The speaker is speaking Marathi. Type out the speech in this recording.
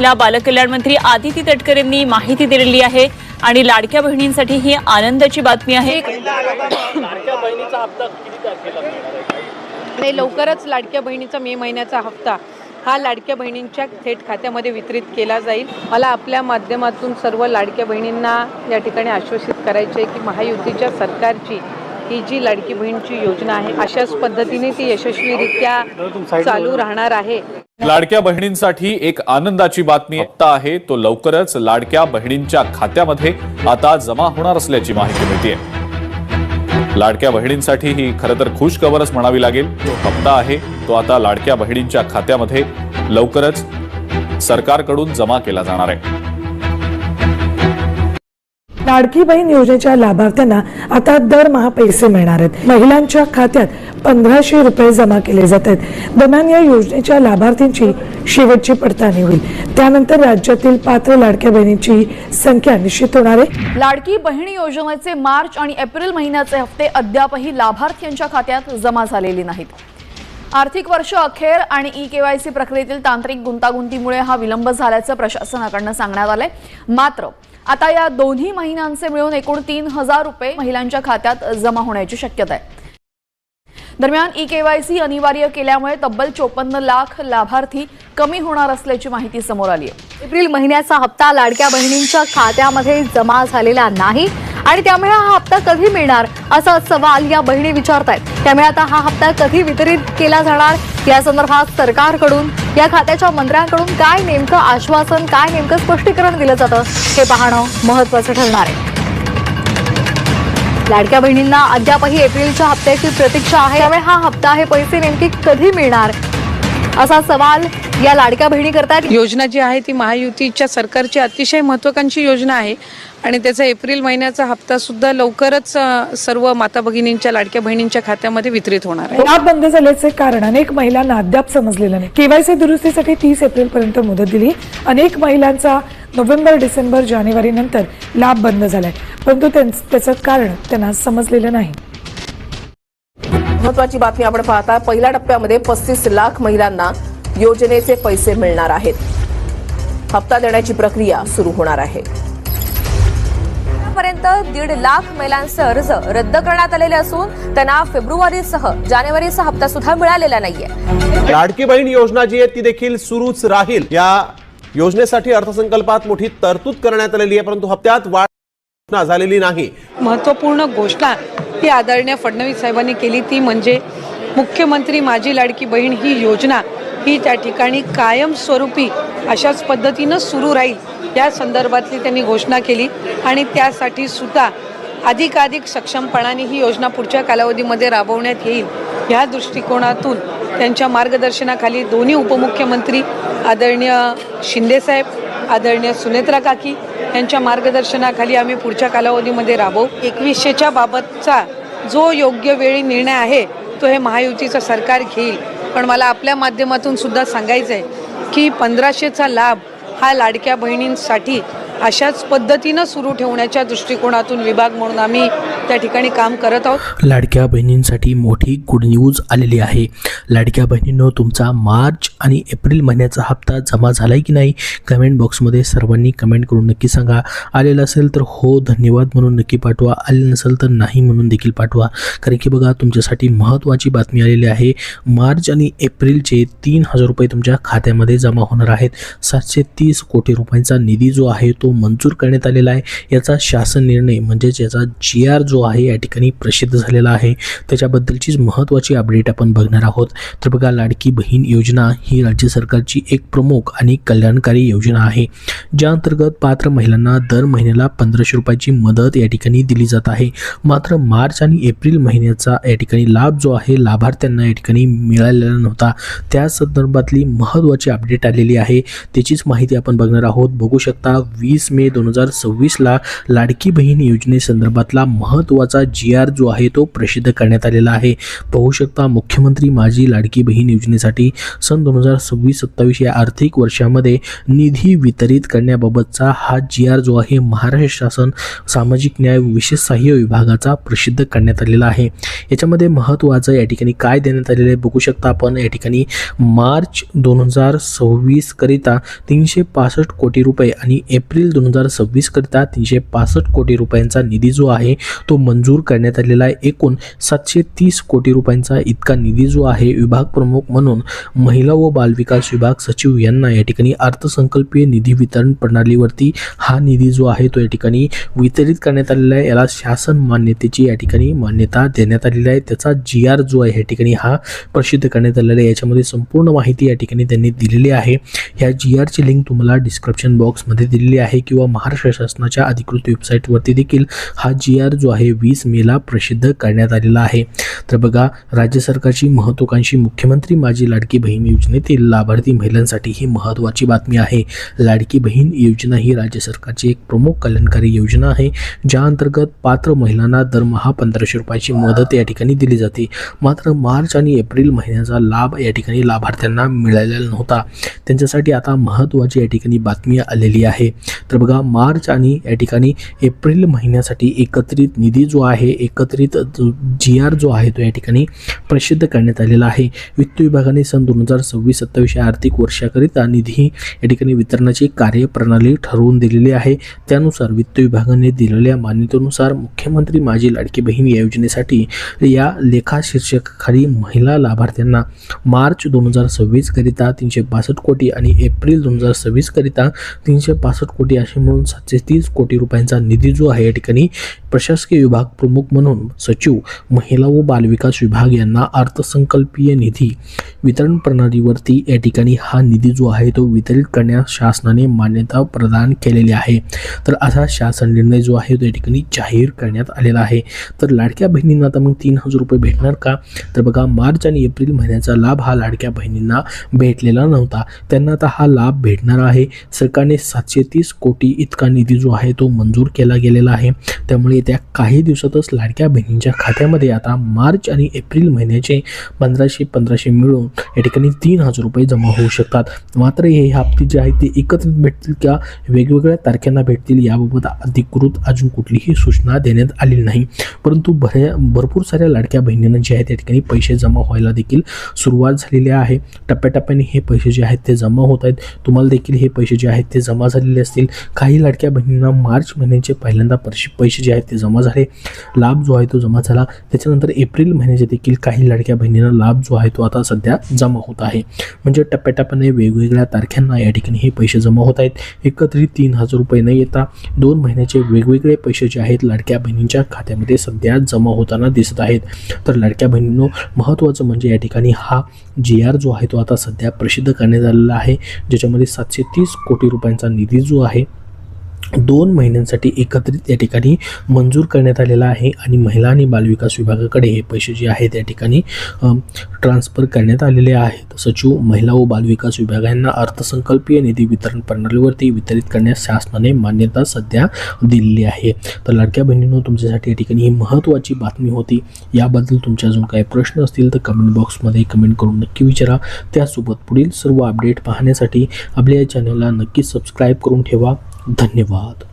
ला बालकल्याण मंत्री आदिती तटकरे यांनी माहिती दिलेली आहे आणि लाडक्या बहिणींसाठी ही आनंदाची बातमी आहे। लाडक्या बहिणीचा हप्ता किती तारखेला मिळणार आहे? लवकरच लाडक्या बहिणीचा मे महिन्याचा हप्ता हा लाडक्या बहिणींच्या थेट खात्यामध्ये वितरित केला जाईल। मला आपल्या माध्यमातून सर्व लाडक्या बहिणींना या ठिकाणी आश्वासित करायचे आहे की महायुतीच्या सरकारची ही जी लाडकी बहीणची योजना आहे अशाच पद्धतीने ती यशस्वीरित्या चालू राहणार आहे। लाडक्या बहिणींसाठी एक आनंदाची बातमी हप्ता आहे तो लवकरच लाडक्या बहिणींच्या खात्यामध्ये आता जमा होणार असल्याची माहिती मिळते। लाडक्या बहिणींसाठी ही खरं तर खुश खबरच म्हणावी लागेल। जो हप्ता आहे तो आता लाडक्या बहिणींच्या खात्यामध्ये लवकरच सरकारकडून जमा केला जाणार आहे। लाडकी बहीण योजनेच्या लाभार्थ्यांना आता दरमहा पैसे मिळणार आहेत। महिलांच्या खात्यात 1500 रुपये जमा केले जात आहेत। दरम्यान या योजनेच्या लाभार्थींची शेवटची पडताळणी होईल, त्यानंतर राज्यातील पात्र लाडक्या बहिणींची संख्या निश्चित होणार आहे। लाडकी बहीण योजनेचे मार्च आणि एप्रिल महिन्याचे हप्ते अद्यापही लाभार्थ्यांच्या खात्यात जमा झालेले नाहीत। आर्थिक वर्ष अखेर आणि ई-केवायसी प्रक्रियेतील तांत्रिक गुंतागुंतीमुळे हा विलंब झाल्याचं प्रशासनाकडून सांगण्यात आलंय। मात्र आता या दोन्ही महिन्यांचे मिळून एकूण 3000 रुपये महिलांच्या खात्यात जमा होण्याची शक्यता आहे। दरम्यान ई-केवायसी अनिवार्य केल्यामुळे तब्बल 54 लाख लाभार्थी कमी होणार असल्याची माहिती समोर आली आहे। एप्रिल महिन्याचा हप्ता लाडक्या बहिणींच्या खात्यामध्ये जमा झालेला नाही आणि त्यामुळे हा हप्ता कधी मिळणार असा सवाल या बहिणी विचारतायत। त्यामुळे आता हा हप्ता कधी वितरित केला जाणार या संदर्भात सरकारकडून या खात्याच्या मंत्र्यांकडून काय नेमकं आश्वासन, काय नेमकं स्पष्टीकरण दिलं जातं हे पाहणं महत्त्वाचं ठरणार आहे। लाडक्या बहिणींना अद्यापही एप्रिलच्या हप्त्याची प्रतीक्षा आहे, त्यामुळे हा हप्ता हे पैसे नेमके कधी मिळणार असा सवाल या लाडक्या बहिणी करतात। योजना जी आहे ती महायुतीच्या सरकारची अतिशय महत्त्वाकांक्षी योजना आहे आणि त्याचा एप्रिल महिन्याचा हप्ता सुद्धा लवकरच सर्व माता भगिनींच्या लाडक्या बहिणींच्या खात्यामध्ये वितरित होणार आहे। लाभ बंद झाल्याचे कारण अनेक महिलांना अद्याप समजलेलं नाही। केवायसी दुरुस्तीसाठी 30 एप्रिल पर्यंत मुदत दिली। अनेक महिलांचा नोव्हेंबर, डिसेंबर, जानेवारी नंतर लाभ बंद झालाय, परंतु त्याचं कारण त्यांना समजलेलं नाही। महत्त्वाची बातमी आपण पाहता, पहिल्या टप्प्यामध्ये 35 लाख महिलांना योजनेचे पैसे मिळणार आहेत। हप्ता देण्याची प्रक्रिया सुरू होणार आहे। पर्यंत 1.5 लाख महिलांचे अर्ज रद्द करण्यात आलेले असून त्यांना फेब्रुवारीसह जानेवारीचा हप्ता सुद्धा मिळालेला नाहीये। लाडकी बहीण योजना जी आहे ती देखील सुरूच राहील। या योजनेसाठी अर्थसंकल्पात मोठी तरतूद करण्यात आलेली आहे, परंतु हप्त्यात वाढ झालेली नाही। महत्त्वपूर्ण घोषणा ही आदरणीय फडणवीस साहेबांनी केली, ती म्हणजे मुख्यमंत्री माझी लाडकी बहीण ही योजना ही त्या ठिकाणी कायमस्वरूपी अशाच पद्धतीनं सुरू राहील या संदर्भातली त्यांनी घोषणा केली आणि त्यासाठी सुद्धा अधिकाधिक सक्षमपणाने ही योजना पुढच्या कालावधीमध्ये राबवण्यात येईल या दृष्टिकोनातून त्यांच्या मार्गदर्शनाखाली दोन्ही उपमुख्यमंत्री आदरणीय शिंदेसाहेब, आदरणीय सुनेत्रा काकी यांच्या मार्गदर्शनाखाली आम्ही पुढच्या कालावधीमध्ये राबवू। 2100च्या बाबतचा जो योग्य वेळी निर्णय आहे तो हे महायुतीचं सरकार घेईल, पण मला आपल्या माध्यमातून सुद्धा सांगायचं आहे की 1500चा लाभ हा लाडक्या बहिणींसाठी अशाच पद्धतीनं सुरू ठेवण्याच्या दृष्टिकोनातून विभाग म्हणून आम्ही त्या ठिकाणी काम करत आहोत। लाडक्या बहिणींसाठी मोठी गुड न्यूज आलेली आहे। लाडक्या बहिणींनो, तुमचा मार्च आणि एप्रिल महिन्याचा हप्ता जमा झालाय की नाही कमेंट बॉक्समध्ये सर्वांनी कमेंट करून नक्की सांगा। आलेला असेल तर हो धन्यवाद म्हणून नक्की पाठवा, आले नसेल तर नाही म्हणून देखील पाठवा, कारण की बघा तुमच्यासाठी महत्त्वाची बातमी आलेली आहे। मार्च आणि एप्रिलचे 3000 रुपये तुमच्या खात्यामध्ये जमा होणार आहेत। 730 कोटी रुपयांचा निधी जो आहे तो मंजूर करण्यात आलेला आहे। याचा शासन निर्णय म्हणजेच याचा GR जो आहे या ठिकाणी प्रसिद्ध झालेला आहे, त्याच्याबद्दलचीच महत्त्वाची अपडेट आपण बघणार आहोत। तर बघा, लाडकी बहीण योजना ही राज्य सरकारची एक प्रमुख आणि कल्याणकारी योजना आहे, ज्या अंतर्गत पात्र महिलांना दर महिन्याला 1500 रुपयाची मदत या ठिकाणी दिली जात आहे। मात्र मार्च आणि एप्रिल महिन्याचा या ठिकाणी लाभ जो आहे लाभार्थ्यांना या ठिकाणी मिळालेला नव्हता, त्या संदर्भातली महत्त्वाची अपडेट आलेली आहे, त्याचीच माहिती आपण बघणार आहोत। बघू शकता 20 मे 2026 ला लाडकी बहीण योजनेसंदर्भातला महत्त्वाचा महत्त्वाचा GR जो आहे तो प्रसिद्ध करण्यात आलेला आहे. पाहू शकता मुख्यमंत्री माझी लाडकी बहीण योजनेसाठी सन 2026-27 या आर्थिक वर्षामध्ये निधी वितरित करण्याबाबतचा हा GR जो आहे महाराष्ट्र शासन सामाजिक न्याय विशेष सहाय्य विभागाचा प्रसिद्ध करण्यात आलेला आहे. याच्यामध्ये महत्त्वाचं या ठिकाणी काय देण्यात आलेलं आहे बघू शकता आपण. या ठिकाणी मार्च 2026 करिता 365 कोटी रुपये आणि एप्रिल 2026 करिता 365 कोटी रुपयांचा निधी जो आहे तो मंजूर करण्यात आलेला आहे. एकूण 730 कोटी रुपयांचा इतका निधी जो आहे विभाग प्रमुख म्हणून महिला व बालविकास विभाग सचिव यांना या ठिकाणी अर्थसंकल्पीय निधी वितरण प्रणालीवरती हा निधी जो आहे तो या ठिकाणी वितरित करण्यात आलेला आहे. याला शासन मान्यतेची या ठिकाणी मान्यता देण्यात आलेली आहे. त्याचा GR जो आहे या ठिकाणी हा प्रसिद्ध करण्यात आलेला आहे. याच्यामध्ये संपूर्ण माहिती या ठिकाणी त्यांनी दिलेली आहे. या GRची लिंक तुम्हाला डिस्क्रिप्शन बॉक्समध्ये दिलेली आहे किंवा महाराष्ट्र शासनाच्या अधिकृत वेबसाईटवरती देखील हा GR जो आहे 20 मेला प्रसिद्ध करण्यात आलेला आहे. तर बघा राज्य सरकारची महत्त्वाकांक्षी मुख्यमंत्री माझी लाडकी बहीण योजनेतील लाभार्थी महिलांसाठी ही महत्त्वाची बातमी आहे. लाडकी बहीण योजना ही राज्य सरकारची एक प्रमुख कल्याणकारी योजना आहे ज्या अंतर्गत पात्र महिलांना दरमहा 1500 रुपयाची मदत या ठिकाणी दिली जाते. मात्र मार्च आणि एप्रिल महिन्याचा लाभ या ठिकाणी लाभार्थ्यांना मिळालेला नव्हता. त्यांच्यासाठी आता महत्त्वाची या ठिकाणी बातमी आलेली आहे. तर बघा मार्च आणि या ठिकाणी एप्रिल महिन्यासाठी एकत्रित निधी जो आहे एकत्रित GR जो आहे तो या ठिकाणी प्रसिद्ध करण्यात आलेला आहे. वित्त विभागाने सन 2026-27 या आर्थिक वर्षाकरिता निधी या ठिकाणी वितरणाची कार्यप्रणाली ठरवून दिलेली आहे. त्यानुसार वित्त विभागाने दिलेल्या मान्यतेनुसार मुख्यमंत्री माझी लाडकी बहीण या योजनेसाठी या लेखा शीर्षकाखाली महिला लाभार्थ्यांना मार्च 2026 करिता 362 कोटी आणि एप्रिल 2026 करिता 365 कोटी असे मिळून 730 कोटी रुपयांचा निधी जो आहे या ठिकाणी प्रशासकीय विभाग प्रमुख म्हणून सचिव महिला व बालविकास विभाग यांना अर्थसंकल्पीय निधी वितरण प्रणालीवरती या ठिकाणी हा निधी जो आहे तो वितरित करण्यास शासनाने मान्यता प्रदान केलेली आहे. तर असा शासन निर्णय जो आहे तो या ठिकाणी जाहीर करण्यात आलेला आहे. तर लाडक्या बहिणींना आता मग 3000 रुपये भेटणार का? तर बघा मार्च आणि एप्रिल महिन्याचा लाभ हा लाडक्या बहिणींना भेटलेला नव्हता. त्यांना आता हा लाभ भेटणार आहे. सरकारने 730 कोटी इतका निधी जो आहे तो मंजूर केला गेलेला आहे. त्यामुळे त्या काही दिवसातच लाडक्या बहिणींच्या खात्यामध्ये आता मार्च आणि एप्रिल महिन्याचे 1500 मिळून या ठिकाणी 3000 रुपये जमा होऊ शकतात. मात्र हे हप्ते जे आहेत ते एकत्रित भेटतील का वेगवेगळ्या तारखांना भेटतील याबाबत अधिकृत अजून कुठलीही सूचना देण्यात आलेली नाही. परंतु भरपूर साऱ्या लाडक्या बहिणींना जे आहेत त्या ठिकाणी पैसे जमा व्हायला देखील सुरुवात झालेली आहे. टप्प्याटप्प्याने हे पैसे जे आहेत ते जमा होत आहेत. तुम्हाला देखील हे पैसे जे आहेत ते जमा झालेले असतील. काही लाडक्या बहिणींना मार्च महिन्याचे पहिल्यांदा पैसे जे आहेत ते जमा झाले, लाभ जो आहे तो जमा झाला. त्याच्यानंतर एप्रिल महिन्याचे देखील काही लाडक्या बहिणींना लाभ जो आहे तो आता सध्या जमा होत आहे. म्हणजे टप्प्याटप्प्याने वेगवेगळ्या तारखांना या ठिकाणी हे पैसे जमा होत आहेत. एकत्रित 3000 रुपये न येता 2 महिन्याचे वेगवेगळे पैसे जे आहेत लाडक्या बहिणींच्या खात्यामध्ये सध्या जमा होताना दिसत आहेत. तर लाडक्या बहिणींनो महत्त्वाचं म्हणजे या ठिकाणी हा GR जो आहे तो आता सध्या प्रसिद्ध करण्यात आलेला आहे, ज्याच्यामध्ये 730 कोटी रुपयांचा निधी जो आहे 2 महिन्यांसाठी एकत्रित या ठिकाणी मंजूर करण्यात आलेला आहे. आणि महिला आणि बालविकास विभागाकडे हे पैसे जे आहेत त्या ठिकाणी ट्रान्सफर करण्यात आलेले आहेत. सचिव महिला व बालविकास विभागांना अर्थसंकल्पीय निधी वितरण प्रणालीवरती वितरित करण्यास शासनाने मान्यता सध्या दिलेली आहे. तर लाडक्या बहिणींनो तुमच्यासाठी या ठिकाणी ही महत्त्वाची बातमी होती. याबद्दल तुमचे अजून काही प्रश्न असतील तर कमेंट बॉक्समध्ये कमेंट करून नक्की विचारा. त्यासोबत पुढील सर्व अपडेट पाहण्यासाठी आपल्या या चॅनलला नक्की सबस्क्राईब करून ठेवा. धन्यवाद.